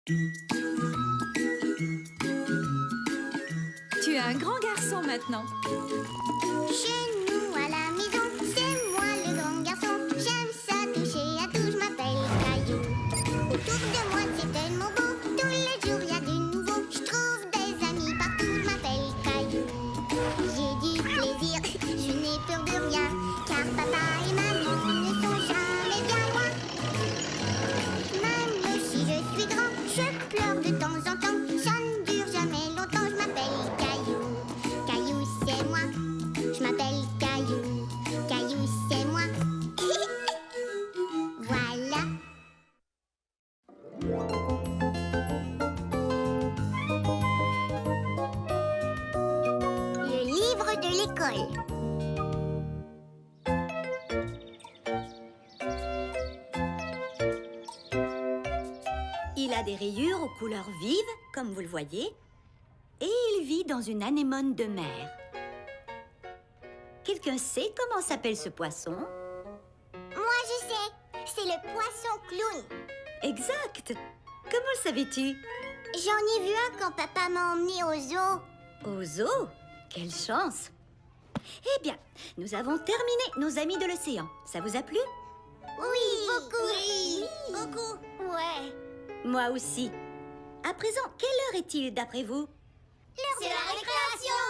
Tu es un grand garçon maintenant. Chez nous à la maison, c'est moi le grand garçon. J'aime ça toucher à tout, je m'appelle Caillou. Autour de moi c'est tellement beau, tous les jours il y a du nouveau. Je trouve des amis partout, je m'appelle Caillou. J'ai du plaisir, je n'ai peur de rien, car papa et maman ne sont jamais bien loin. Même si je suis grand, je pleure de temps en temps. Ça ne dure jamais longtemps, je m'appelle Caillou. Caillou c'est moi, je m'appelle Caillou. Caillou c'est moi. Voilà. Le livre de l'école. Il a des rayures aux couleurs vives, comme vous le voyez, et il vit dans une anémone de mer. Quelqu'un sait comment s'appelle ce poisson? Moi je sais, c'est le poisson clown. Exact! Comment le savais-tu? J'en ai vu un quand papa m'a emmené au zoo. Au zoo? Quelle chance! Eh bien, nous avons terminé nos amis de l'océan. Ça vous a plu? Oui, beaucoup. Oui, beaucoup. Ouais. Moi aussi. À présent, quelle heure est-il d'après vous? C'est la récréation.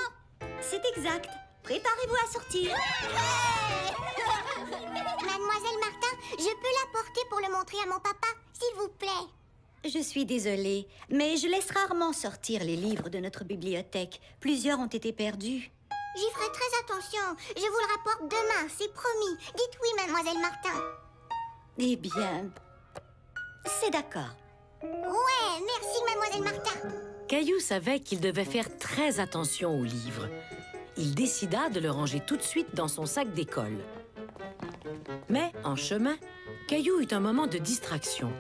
C'est exact. Préparez-vous à sortir. Mademoiselle Martin, je peux l'apporter pour le montrer à mon papa, s'il vous plaît. Je suis désolée, mais je laisse rarement sortir les livres de notre bibliothèque. Plusieurs ont été perdus. J'y ferai très attention. Je vous le rapporte demain, c'est promis. Dites oui, mademoiselle Martin. Eh bien, c'est d'accord. Ouais, merci, mademoiselle Martin. Caillou savait qu'il devait faire très attention aux livres. Il décida de le ranger tout de suite dans son sac d'école. Mais, en chemin, Caillou eut un moment de distraction.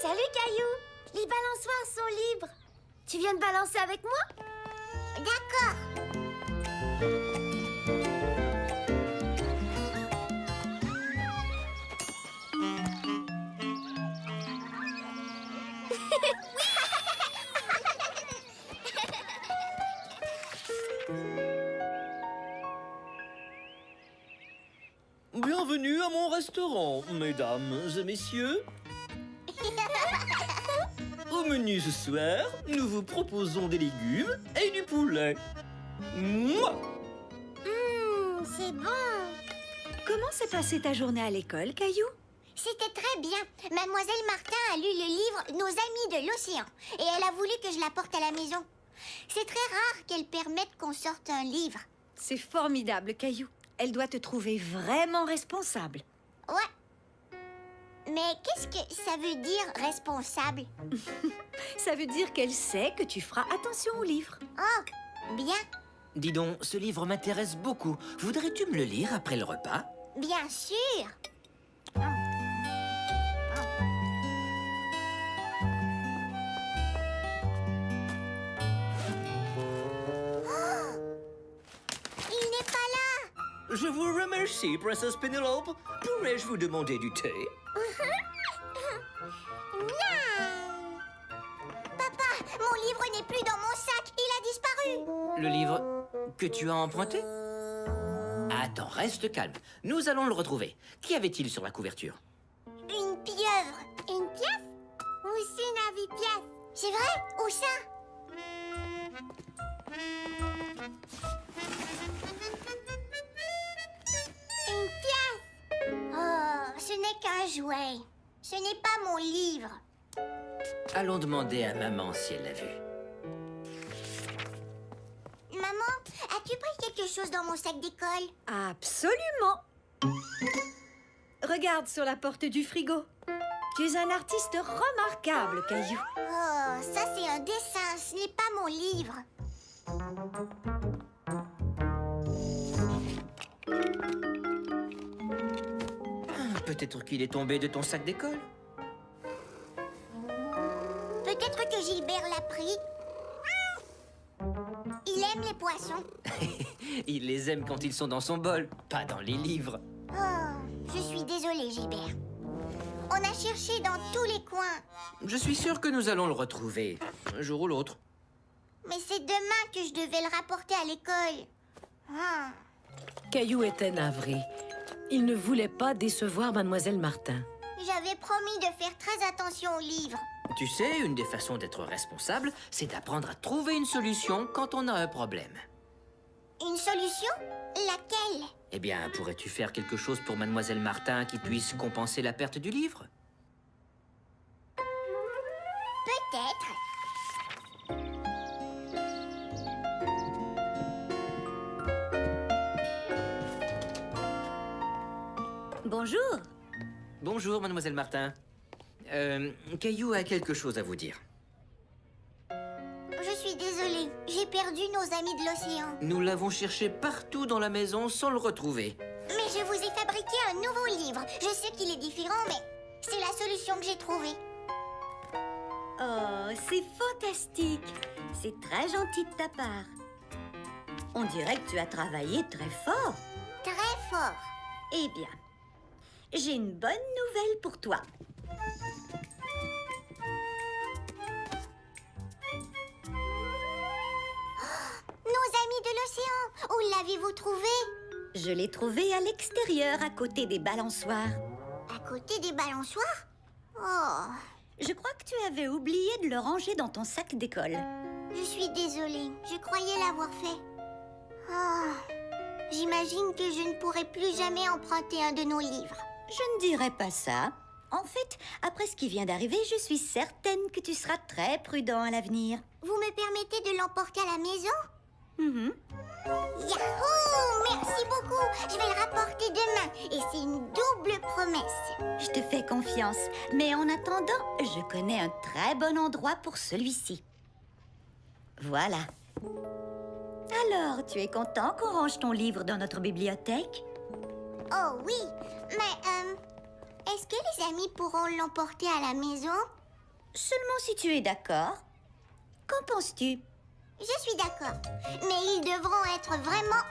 Salut, Caillou. Les balançoires sont libres. Tu viens de balancer avec moi? D'accord. Bienvenue à mon restaurant, mesdames et messieurs. Au menu ce soir, nous vous proposons des légumes et du poulet. Mouah! C'est bon. Comment s'est passée ta journée à l'école, Caillou? C'était très bien. Mademoiselle Martin a lu le livre Nos amis de l'océan et elle a voulu que je l'apporte à la maison. C'est très rare qu'elle permette qu'on sorte un livre. C'est formidable, Caillou. Elle doit te trouver vraiment responsable. Ouais. Mais qu'est-ce que ça veut dire responsable? Ça veut dire qu'elle sait que tu feras attention aux livres. Oh, bien, Dis donc, ce livre m'intéresse beaucoup. Voudrais-tu me le lire après le repas? bien sûr. Il n'est pas là. Je vous remercie, Princesse Penelope. Pourrais-je vous demander du thé? Miaou. Papa, mon livre n'est plus dans mon sac. Il a disparu. Le livre que tu as emprunté? Attends, reste calme. Nous allons le retrouver. Qu'y avait-il sur la couverture? Une pieuvre. Une pièce? Aussi une pièce. C'est vrai? Où ça? Une pièce. Oh, ce n'est qu'un jouet. Ce n'est pas mon livre. Allons demander à maman si elle l'a vu. Maman, as-tu pris quelque chose dans mon sac d'école? Absolument. Regarde sur la porte du frigo. Tu es un artiste remarquable, Caillou. Oh, ça c'est un dessin, ce n'est pas mon livre. Peut-être qu'il est tombé de ton sac d'école. Peut-être que Gilbert l'a pris. Il aime les poissons. Il les aime quand ils sont dans son bol, pas dans les livres. Oh, je suis désolée, Gilbert. On a cherché dans tous les coins. Je suis sûr que nous allons le retrouver, un jour ou l'autre. Mais c'est demain que je devais le rapporter à l'école. Ah. Caillou était navré. Il ne voulait pas décevoir Mademoiselle Martin. J'avais promis de faire très attention aux livres. Tu sais, une des façons d'être responsable, c'est d'apprendre à trouver une solution quand on a un problème. Une solution? Laquelle? Eh bien, pourrais-tu faire quelque chose pour Mademoiselle Martin qui puisse compenser la perte du livre? Peut-être. Bonjour. Bonjour, Mademoiselle Martin. Caillou a quelque chose à vous dire. Je suis désolée. J'ai perdu nos amis de l'océan. Nous l'avons cherché partout dans la maison sans le retrouver. Mais je vous ai fabriqué un nouveau livre. Je sais qu'il est différent, mais c'est la solution que j'ai trouvée. Oh, c'est fantastique. C'est très gentil de ta part. On dirait que tu as travaillé très fort. Très fort. Eh bien, j'ai une bonne nouvelle pour toi. Nos amis de l'océan, où l'avez-vous trouvé? Je l'ai trouvé à l'extérieur, à côté des balançoires. À côté des balançoires? Oh, Je crois que tu avais oublié de le ranger dans ton sac d'école. je suis désolée. Je croyais l'avoir fait. Oh, j'imagine que je ne pourrai plus jamais emprunter un de nos livres. Je ne dirais pas ça. En fait, après ce qui vient d'arriver, je suis certaine que tu seras très prudent à l'avenir. Vous me permettez de l'emporter à la maison? Mhm. Yahoo! Merci beaucoup. Je vais le rapporter demain. Et c'est une double promesse. Je te fais confiance. Mais en attendant, je connais un très bon endroit pour celui-ci. Voilà. Alors, tu es content qu'on range ton livre dans notre bibliothèque? Oh oui, mais est-ce que les amis pourront l'emporter à la maison? Seulement si tu es d'accord. Qu'en penses-tu? Je suis d'accord. Mais ils devront être vraiment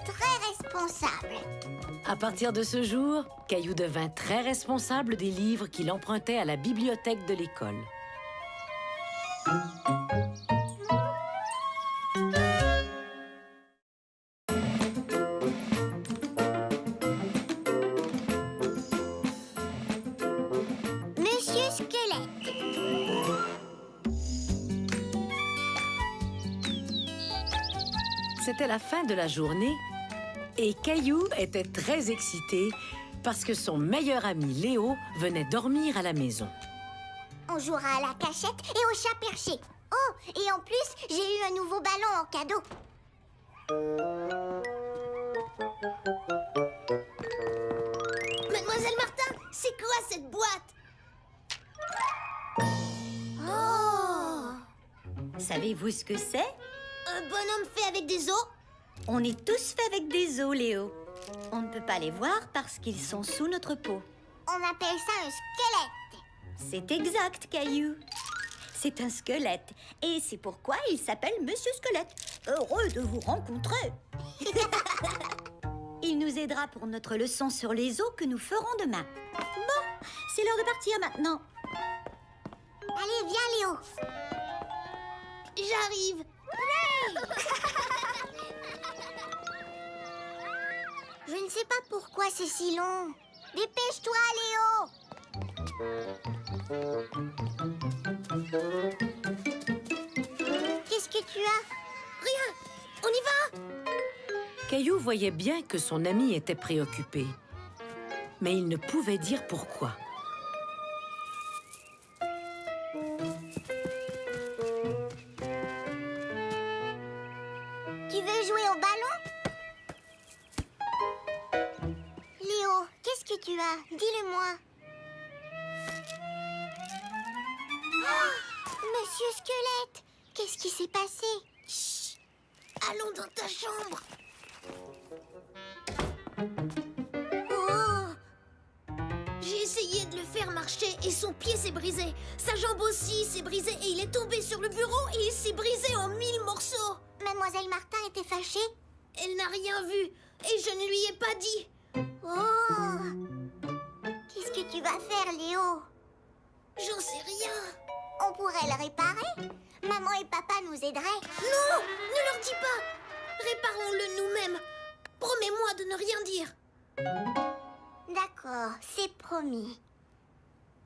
très responsables. À partir de ce jour, Caillou devint très responsable des livres qu'il empruntait à la bibliothèque de l'école. Monsieur Squelette. C'était la fin de la journée et Caillou était très excité parce que son meilleur ami Léo venait dormir à la maison. On jouera à la cachette et au chat perché. Oh, et en plus, j'ai eu un nouveau ballon en cadeau. Mademoiselle Martin, c'est quoi cette boîte? Oh! Savez-vous ce que c'est? Un bonhomme fait avec des os? On est tous faits avec des os, Léo. On ne peut pas les voir parce qu'ils sont sous notre peau. On appelle ça un squelette. C'est exact, Caillou. C'est un squelette. Et c'est pourquoi il s'appelle Monsieur Squelette. Heureux de vous rencontrer. Il nous aidera pour notre leçon sur les os que nous ferons demain. Bon, c'est l'heure de partir maintenant. Allez, viens, Léo. J'arrive. Je ne sais pas pourquoi c'est si long. Dépêche-toi, Léo. Qu'est-ce que tu as? Rien. On y va? Caillou voyait bien que son ami était préoccupé, mais il ne pouvait dire pourquoi. Tu veux jouer au ballon? Léo, qu'est-ce que tu as? Dis-le-moi. Oh, Monsieur Squelette, qu'est-ce qui s'est passé? Chut, allons dans ta chambre. Oh, j'ai essayé de le faire marcher et son pied s'est brisé. Sa jambe aussi s'est brisée et il est tombé sur le bureau et il s'est brisé en 1000 morceaux. Mademoiselle Martin était fâchée? Elle n'a rien vu et je ne lui ai pas dit. Oh! Qu'est-ce que tu tu vas faire, Léo? J'en sais rien. On pourrait le réparer. Maman et papa nous aideraient. Non, ne leur dis pas. Réparons-le nous-mêmes. Promets-moi de ne rien dire. D'accord, c'est promis.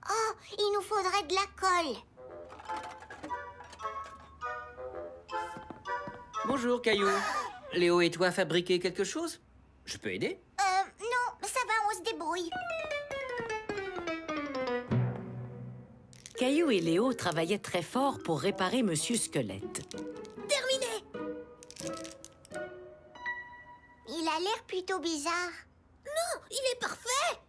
Oh, il nous faudrait de la colle. Bonjour, Caillou. Léo et toi fabriquez quelque chose? Je peux aider? Non, ça va, on se débrouille. Caillou et Léo travaillaient très fort pour réparer Monsieur Squelette. Terminé. Il a l'air plutôt bizarre. Non, il est parfait.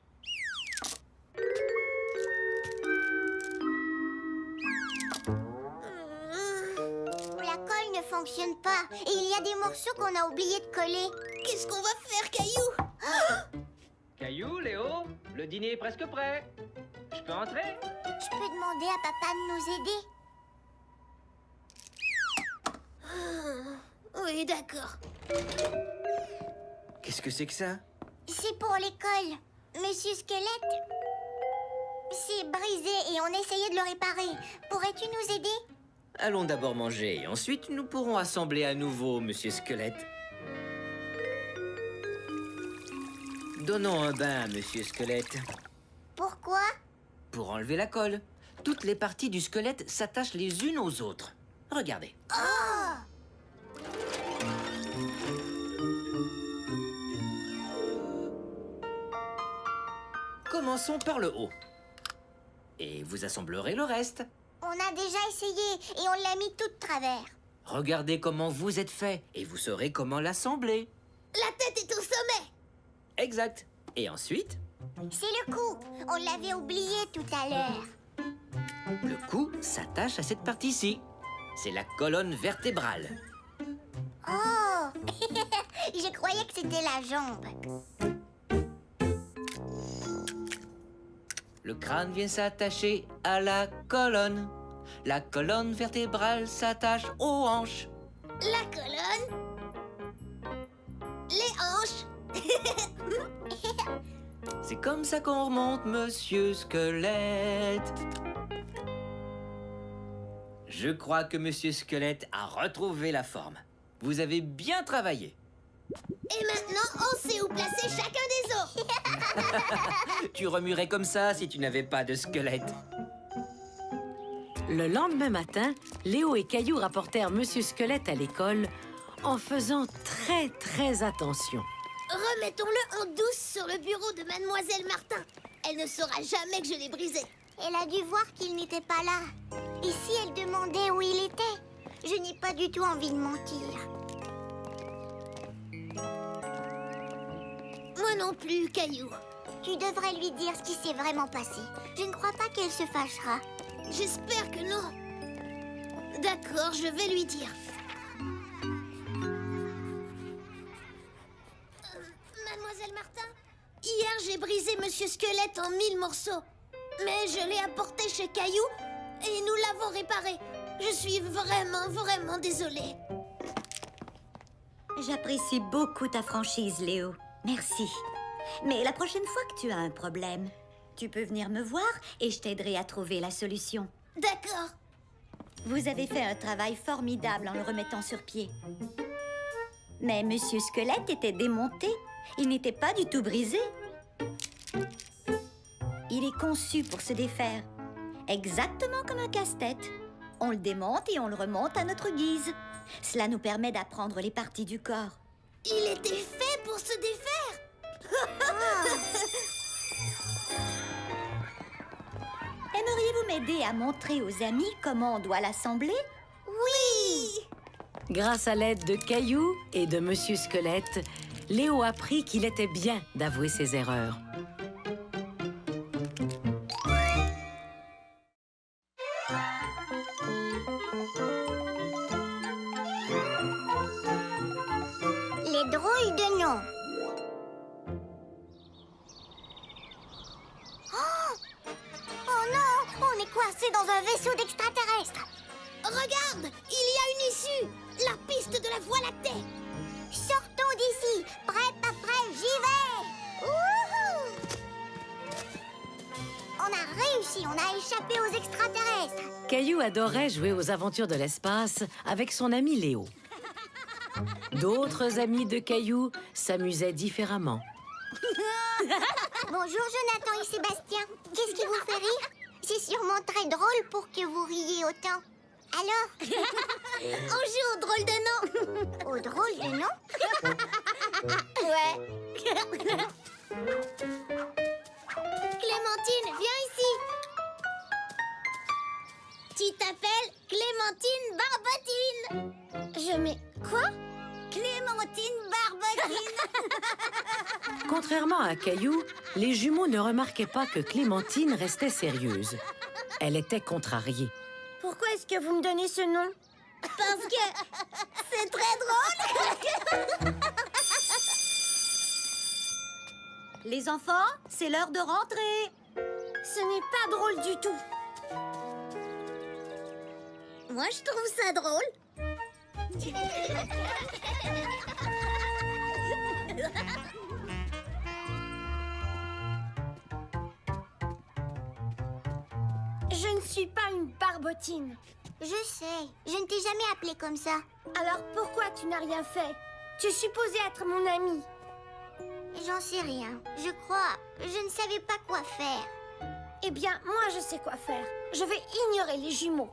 La colle ne fonctionne pas et il y a des morceaux qu'on a oublié de coller. Qu'est-ce qu'on va faire, Caillou? Caillou, Léo, le dîner est presque prêt. Je peux entrer? Je peux demander à papa de nous aider? Oui, d'accord. Qu'est-ce que c'est que ça? C'est pour l'école. Monsieur Squelette, c'est brisé et on essayait de le réparer. Pourrais-tu nous aider? Allons d'abord manger et ensuite nous pourrons assembler à nouveau, Monsieur Squelette. Donnons un bain à Monsieur Squelette. Pourquoi? Pour enlever la colle. Toutes les parties du squelette s'attachent les unes aux autres. Regardez. Commençons par le haut. Et vous assemblerez le reste. On a déjà essayé et on l'a mis tout de travers. Regardez comment vous êtes fait et vous saurez comment l'assembler. La tête est au sommet. Exact. Et ensuite, C'est le cou. On l'avait oublié tout à l'heure. le cou s'attache à cette partie-ci. C'est la colonne vertébrale. Oh! Je croyais que c'était la jambe. Le crâne vient s'attacher à la colonne. La colonne vertébrale s'attache aux hanches. La colonne. Les hanches. C'est comme ça qu'on remonte, Monsieur Squelette. Je crois que Monsieur Squelette a retrouvé la forme. Vous avez bien travaillé. Et maintenant, on sait où placer chacun des os. Tu remuerais comme ça si tu n'avais pas de squelette. Le lendemain matin, Léo et Caillou rapportèrent Monsieur Squelette à l'école en faisant très attention. Remettons-le en douce sur le bureau de Mademoiselle Martin. Elle ne saura jamais que je l'ai brisé. Elle a dû voir qu'il n'était pas là. Et si elle demandait où il était? Je n'ai pas du tout envie de mentir. Moi non plus, Caillou. Tu devrais lui dire ce qui s'est vraiment passé. Je ne crois pas qu'elle se fâchera. J'espère que non. D'accord, je vais lui dire. Mademoiselle Martin, hier j'ai brisé Monsieur Squelette en 1000 morceaux. Mais je l'ai apporté chez Caillou et nous l'avons réparé. Je suis vraiment désolée. J'apprécie beaucoup ta franchise, Léo. Merci. Mais la prochaine fois que tu as un problème, tu peux venir me voir et je t'aiderai à trouver la solution. D'accord. Vous avez fait un travail formidable en le remettant sur pied. Mais Monsieur Squelette était démonté. Il n'était pas du tout brisé. Il est conçu pour se défaire. Exactement comme un casse-tête. On le démonte et on le remonte à notre guise. Cela nous permet d'apprendre les parties du corps. Il était fait pour se défaire. Aimeriez-vous m'aider à montrer aux amis comment on doit l'assembler? Oui. Grâce à l'aide de Caillou et de Monsieur Squelette, Léo apprit qu'il était bien d'avouer ses erreurs. Les drôles de noms. Oh non, on est coincé dans un vaisseau d'extraterrestres. Regarde, il y a une issue. La piste de la Voie lactée. Sortons d'ici. Prêt, pas prêt, j'y vais. Wouhou! On a réussi, on a échappé aux extraterrestres. Caillou adorait jouer aux aventures de l'espace avec son ami Léo. D'autres amis de Caillou s'amusaient différemment. Bonjour Jonathan et Sébastien. Qu'est-ce qui vous fait rire? C'est sûrement très drôle pour que vous riez autant. Alors? On joue au drôle de nom. Au drôle de nom? Ouais. Clémentine, viens ici. Tu t'appelles Clémentine Barbotine. Je mets... Quoi? Clémentine Barbotine. Contrairement à Caillou, les jumeaux ne remarquaient pas que Clémentine restait sérieuse. Elle était contrariée. Pourquoi est-ce que vous me donnez ce nom? Parce que c'est très drôle. Les enfants, c'est l'heure de rentrer. Ce n'est pas drôle du tout. Moi, je trouve ça drôle. Je ne suis pas une barbotine. Je sais, je ne t'ai jamais appelé comme ça. Alors pourquoi tu n'as rien fait? Tu es supposé être mon ami. J'en sais rien. Je crois, je ne savais pas quoi faire. Eh bien, moi je sais quoi faire. Je vais ignorer les jumeaux.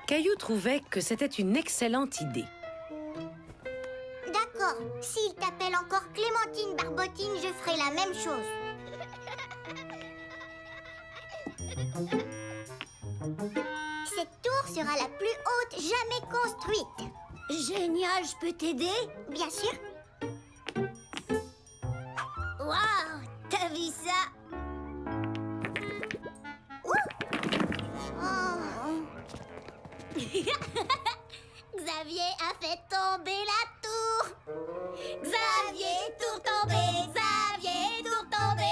Caillou trouvait que c'était une excellente idée. D'accord, s'il t'appelle encore Clémentine Barbotine, je ferai la même chose. Cette tour sera la plus haute jamais construite. Génial, je peux t'aider? Bien sûr. Waouh, t'as vu ça? Xavier a fait tomber la tour. Xavier, tour tombé. Xavier, tour tombé.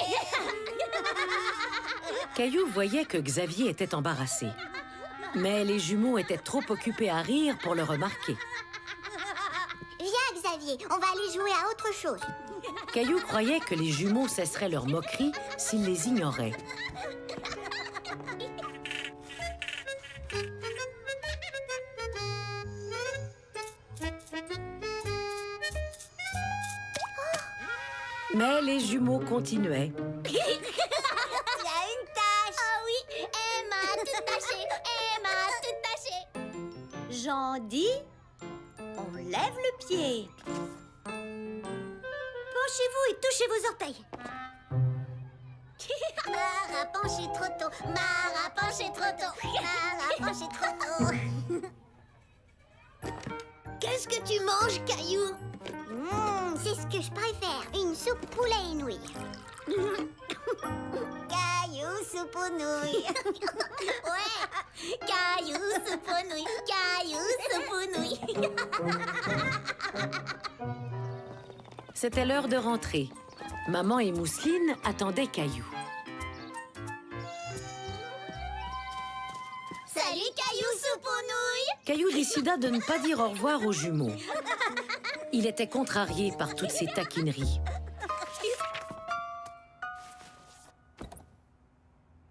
Caillou voyait que Xavier était embarrassé. Mais les jumeaux étaient trop occupés à rire pour le remarquer. Viens Xavier, on va aller jouer à autre chose. Caillou croyait que les jumeaux cesseraient leur moquerie s'ils les ignoraient. Mais les jumeaux continuaient. Il y a une tache. Ah oui, Emma tout taché. Emma tout taché. J'en dis, on lève le pied. Penchez-vous et touchez vos orteils. Mara penché trop tôt. Mara penché trop tôt. Mara penché trop tôt. Qu'est-ce que tu manges, Caillou? C'est ce que je préfère, une soupe poulet et nouilles. Caillou, soupe aux nouilles. Ouais, Caillou, soupe aux nouilles. Caillou, soupe aux nouilles. C'était l'heure de rentrer. Maman et Mousseline attendaient Caillou. Salut, Caillou, soupe aux nouilles. Caillou décida de ne pas dire au revoir aux jumeaux. Il était contrarié par toutes ces taquineries.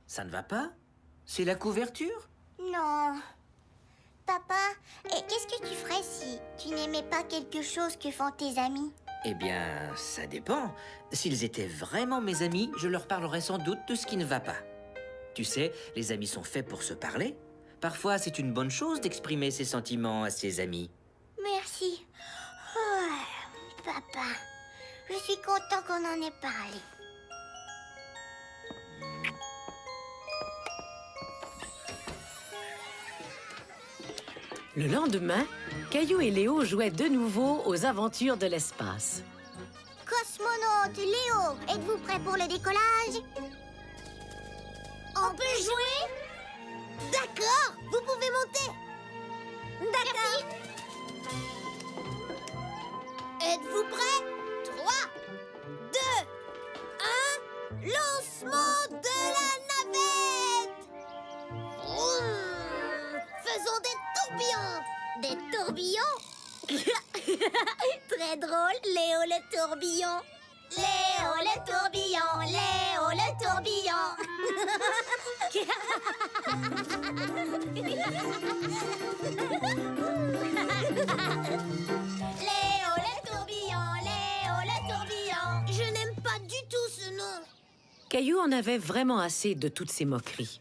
Ça ne va pas? C'est la couverture? Non. Papa, et qu'est-ce que tu ferais si tu n'aimais pas quelque chose que font tes amis? Eh bien, ça dépend. S'ils étaient vraiment mes amis, je leur parlerais sans doute de ce qui ne va pas. Tu sais, les amis sont faits pour se parler. Parfois, c'est une bonne chose d'exprimer ses sentiments à ses amis. Merci. Oh, papa, je suis content qu'on en ait parlé. Le lendemain, Caillou et Léo jouaient de nouveau aux aventures de l'espace. Cosmonaute Léo, êtes-vous prêt pour le décollage? On peut jouer? D'accord, vous pouvez monter. D'accord. Êtes-vous prêts? 3, 2, 1, lancement de la navette! Vroom. Faisons des tourbillons. Des tourbillons? Très drôle, Léo le tourbillon. Léo le tourbillon, Léo le tourbillon. Léo le tourbillon, Léo le tourbillon. Je n'aime pas du tout ce nom. Caillou en avait vraiment assez de toutes ces moqueries.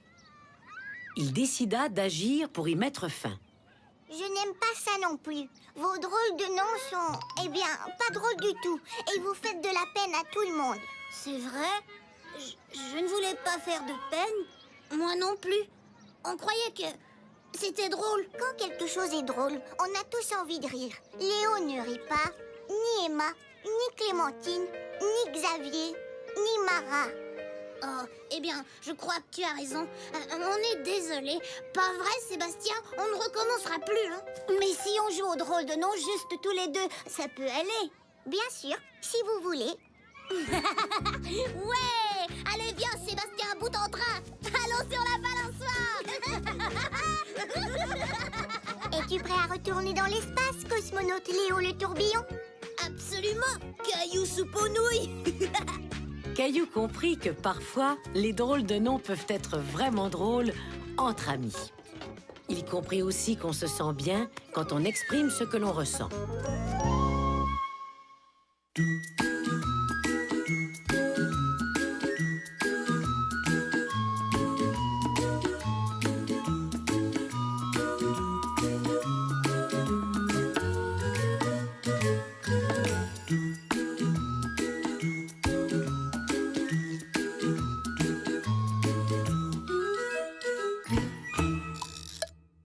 Il décida d'agir pour y mettre fin. Je n'aime pas ça non plus. Vos drôles de noms sont, eh bien, pas drôles du tout. Et vous faites de la peine à tout le monde. C'est vrai? Je ne voulais pas faire de peine. Moi non plus. On croyait que c'était drôle. Quand quelque chose est drôle, on a tous envie de rire. Léo ne rit pas, ni Emma, ni Clémentine, ni Xavier, ni Mara. Oh, eh bien, je crois que tu as raison. On est désolé. Pas vrai, Sébastien? On ne recommencera plus, hein? Mais si on joue au drôle de nom juste tous les deux, ça peut aller. Bien sûr, si vous voulez. Ouais! Allez, viens, Sébastien, à bout en train. Allons sur la balançoire. Es-tu prêt à retourner dans l'espace, cosmonaute Léo le tourbillon? Absolument. Caillou soupe aux nouilles. Caillou comprit que parfois, les drôles de noms peuvent être vraiment drôles entre amis. Il comprit aussi qu'on se sent bien quand on exprime ce que l'on ressent.